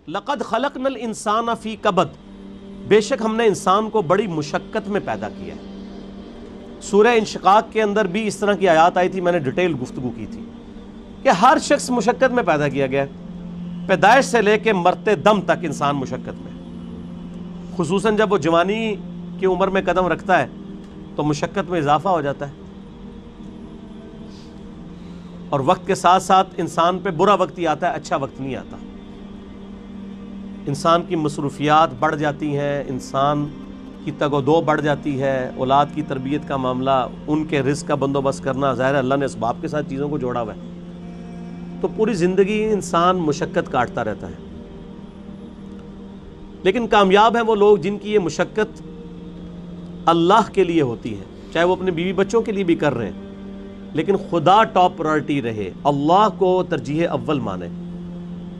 لقد خلقنا الانسان فی کبد، بے شک ہم نے انسان کو بڑی مشقت میں پیدا کیا ہے۔ سورہ انشقاق کے اندر بھی اس طرح کی آیات آئی تھی، میں نے ڈیٹیل گفتگو کی تھی کہ ہر شخص مشقت میں پیدا کیا گیا ہے، پیدائش سے لے کے مرتے دم تک انسان مشقت میں، خصوصاً جب وہ جوانی کی عمر میں قدم رکھتا ہے تو مشقت میں اضافہ ہو جاتا ہے، اور وقت کے ساتھ ساتھ انسان پہ برا وقت ہی آتا ہے، اچھا وقت نہیں آتا۔ انسان کی مصروفیات بڑھ جاتی ہیں، انسان کی تگ و دو بڑھ جاتی ہے، اولاد کی تربیت کا معاملہ، ان کے رزق کا بندوبست کرنا، ظاہر ہے اللہ نے اسباب کے ساتھ چیزوں کو جوڑا ہوا ہے، تو پوری زندگی انسان مشقت کاٹتا رہتا ہے۔ لیکن کامیاب ہیں وہ لوگ جن کی یہ مشقت اللہ کے لیے ہوتی ہے، چاہے وہ اپنے بیوی بچوں کے لیے بھی کر رہے ہیں، لیکن خدا ٹاپ پرائرٹی رہے، اللہ کو ترجیح اول مانے۔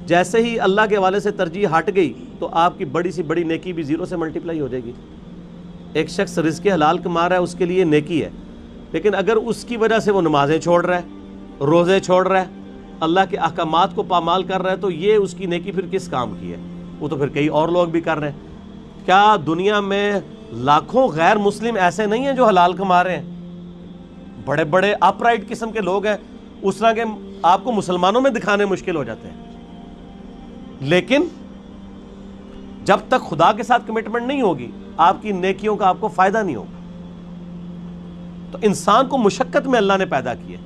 جیسے ہی اللہ کے حوالے سے ترجیح ہٹ گئی تو آپ کی بڑی سی بڑی نیکی بھی زیرو سے ملٹیپلائی ہو جائے گی۔ ایک شخص رزق حلال کما رہا ہے، اس کے لیے نیکی ہے، لیکن اگر اس کی وجہ سے وہ نمازیں چھوڑ رہا ہے، روزے چھوڑ رہا ہے، اللہ کے احکامات کو پامال کر رہا ہے، تو یہ اس کی نیکی پھر کس کام کی ہے؟ وہ تو پھر کئی اور لوگ بھی کر رہے ہیں۔ کیا دنیا میں لاکھوں غیر مسلم ایسے نہیں ہیں جو حلال کما رہے ہیں؟ بڑے بڑے اپ رائٹ قسم کے لوگ ہیں، اس طرح کے آپ کو مسلمانوں میں دکھانے مشکل ہو جاتے ہیں، لیکن جب تک خدا کے ساتھ کمٹمنٹ نہیں ہوگی آپ کی نیکیوں کا آپ کو فائدہ نہیں ہوگا۔ تو انسان کو مشقت میں اللہ نے پیدا کیا،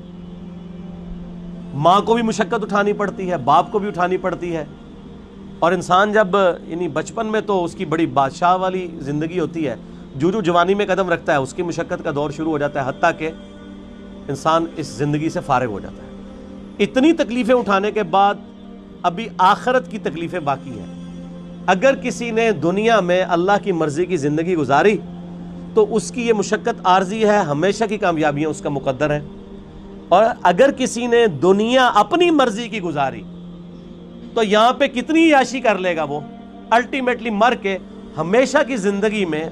ماں کو بھی مشقت اٹھانی پڑتی ہے، باپ کو بھی اٹھانی پڑتی ہے، اور انسان جب یعنی بچپن میں تو اس کی بڑی بادشاہ والی زندگی ہوتی ہے، جو جوانی میں قدم رکھتا ہے اس کی مشقت کا دور شروع ہو جاتا ہے، حتیٰ کہ انسان اس زندگی سے فارغ ہو جاتا ہے۔ اتنی تکلیفیں اٹھانے کے بعد ابھی آخرت کی تکلیفیں باقی ہیں۔ اگر کسی نے دنیا میں اللہ کی مرضی کی زندگی گزاری تو اس کی یہ مشقت عارضی ہے، ہمیشہ کی کامیابیاں اس کا مقدر ہے، اور اگر کسی نے دنیا اپنی مرضی کی گزاری تو یہاں پہ کتنی عیاشی کر لے گا، وہ الٹیمیٹلی مر کے ہمیشہ کی زندگی میں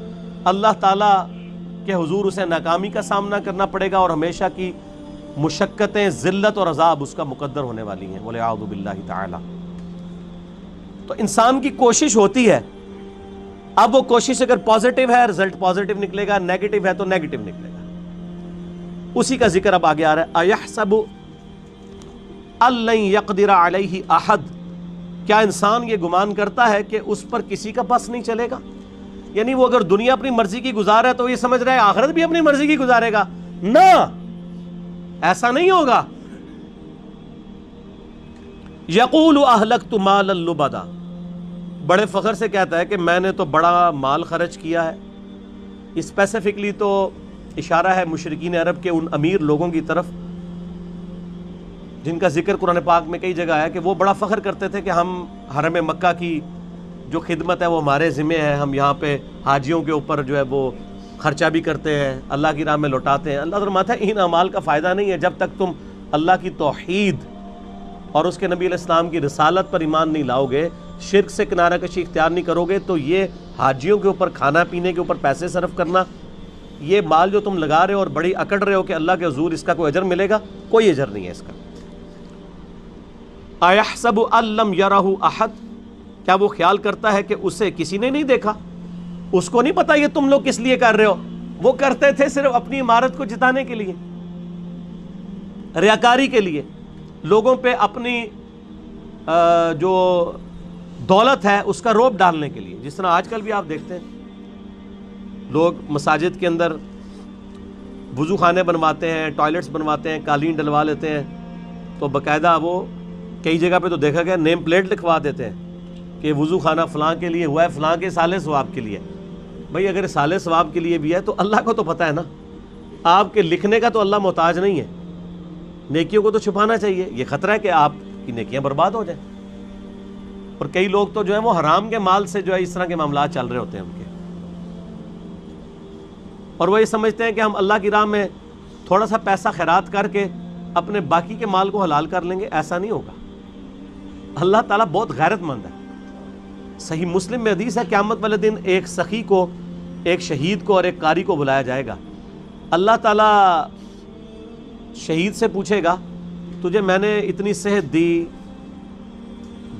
اللہ تعالیٰ کے حضور اسے ناکامی کا سامنا کرنا پڑے گا، اور ہمیشہ کی مشقتیں، ذلت اور عذاب اس کا مقدر ہونے والی ہیں، وَلِعَوْذُ بِاللَّهِ تَعَالَى۔ تو انسان کی کوشش ہوتی ہے، اب وہ کوشش اگر پازیٹیو ہے رزلٹ پازیٹیو نکلے گا، نیگیٹو ہے تو نیگیٹو نکلے گا۔ اسی کا ذکر اب آگے آ رہا ہے، أَيَحْسَبُ أَن لَّن يَقْدِرَ عَلَيْهِ أَحَدٌ، کیا انسان یہ گمان کرتا ہے کہ اس پر کسی کا بس نہیں چلے گا؟ یعنی وہ اگر دنیا اپنی مرضی کی گزار ہے تو یہ سمجھ رہا ہے آخرت بھی اپنی مرضی کی گزارے گا، نہ، ایسا نہیں ہوگا۔ یقول اہلکت مالا لبدا، بڑے فخر سے کہتا ہے کہ میں نے تو بڑا مال خرچ کیا ہے۔ اسپیسیفکلی تو اشارہ ہے مشرکین عرب کے ان امیر لوگوں کی طرف جن کا ذکر قرآن پاک میں کئی جگہ ہے کہ وہ بڑا فخر کرتے تھے کہ ہم حرم مکہ کی جو خدمت ہے وہ ہمارے ذمہ ہے، ہم یہاں پہ حاجیوں کے اوپر جو ہے وہ خرچہ بھی کرتے ہیں، اللہ کی راہ میں لوٹاتے ہیں۔ اللہ فرماتا ہے ان اعمال کا فائدہ نہیں ہے جب تک تم اللہ کی توحید اور اس کے نبی علیہ السلام کی رسالت پر ایمان نہیں لاؤ گے، شرک سے کنارہ کشی اختیار نہیں کرو گے، تو یہ حاجیوں کے اوپر کھانا پینے کے اوپر پیسے صرف کرنا، یہ مال جو تم لگا رہے ہو اور بڑی اکڑ رہے ہو کہ اللہ کے حضور اس کا کوئی اجر ملے گا، کوئی اجر نہیں ہے اس کا۔ اَيَحْسَبُ أَن لَّمْ يَرَهُ أَحَدٌ، کیا وہ خیال کرتا ہے کہ اسے کسی نے نہیں دیکھا؟ اس کو نہیں پتا یہ تم لوگ کس لیے کر رہے ہو، وہ کرتے تھے صرف اپنی عمارت کو جتانے کے لیے، ریاکاری کے لیے، لوگوں پہ اپنی جو دولت ہے اس کا روب ڈالنے کے لیے۔ جس طرح آج کل بھی آپ دیکھتے ہیں لوگ مساجد کے اندر وضو خانے بنواتے ہیں، ٹوائلٹس بنواتے ہیں، قالین ڈلوا لیتے ہیں، تو باقاعدہ وہ کئی جگہ پہ تو دیکھا گیا نیم پلیٹ لکھوا دیتے ہیں کہ وضو خانہ فلاں کے لیے ہوا ہے، فلاں کے سالے ثواب کے لیے۔ بھئی اگر سالے ثواب کے لیے بھی ہے تو اللہ کو تو پتہ ہے نا، آپ کے لکھنے کا تو اللہ محتاج نہیں ہے، نیکیوں کو تو چھپانا چاہیے، یہ خطرہ ہے کہ آپ کی نیکیاں برباد ہو جائیں۔ اور کئی لوگ تو جو ہے وہ حرام کے مال سے جو ہے اس طرح کے معاملات چل رہے ہوتے ہیں ان کے، اور وہ یہ سمجھتے ہیں کہ ہم اللہ کی راہ میں تھوڑا سا پیسہ خیرات کر کے اپنے باقی کے مال کو حلال کر لیں گے، ایسا نہیں ہوگا۔ اللہ تعالیٰ بہت غیرت مند ہے۔ صحیح مسلم میں حدیث ہے قیامت والے دن ایک سخی کو، ایک شہید کو اور ایک قاری کو بلایا جائے گا، اللہ تعالیٰ شہید سے پوچھے گا تجھے میں نے اتنی صحت دی،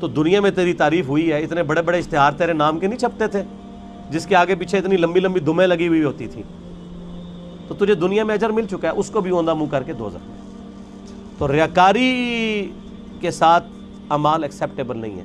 تو دنیا میں تیری تعریف ہوئی ہے، اتنے بڑے بڑے اشتہار تیرے نام کے نہیں چھپتے تھے جس کے آگے پیچھے اتنی لمبی لمبی دمیں لگی ہوئی ہوتی تھی، تو تجھے دنیا میں اجر مل چکا ہے، اس کو بھی اوندا منہ کر کے دوزخ میں۔ تو ریاکاری کے ساتھ اعمال ایکسیپٹیبل نہیں ہے۔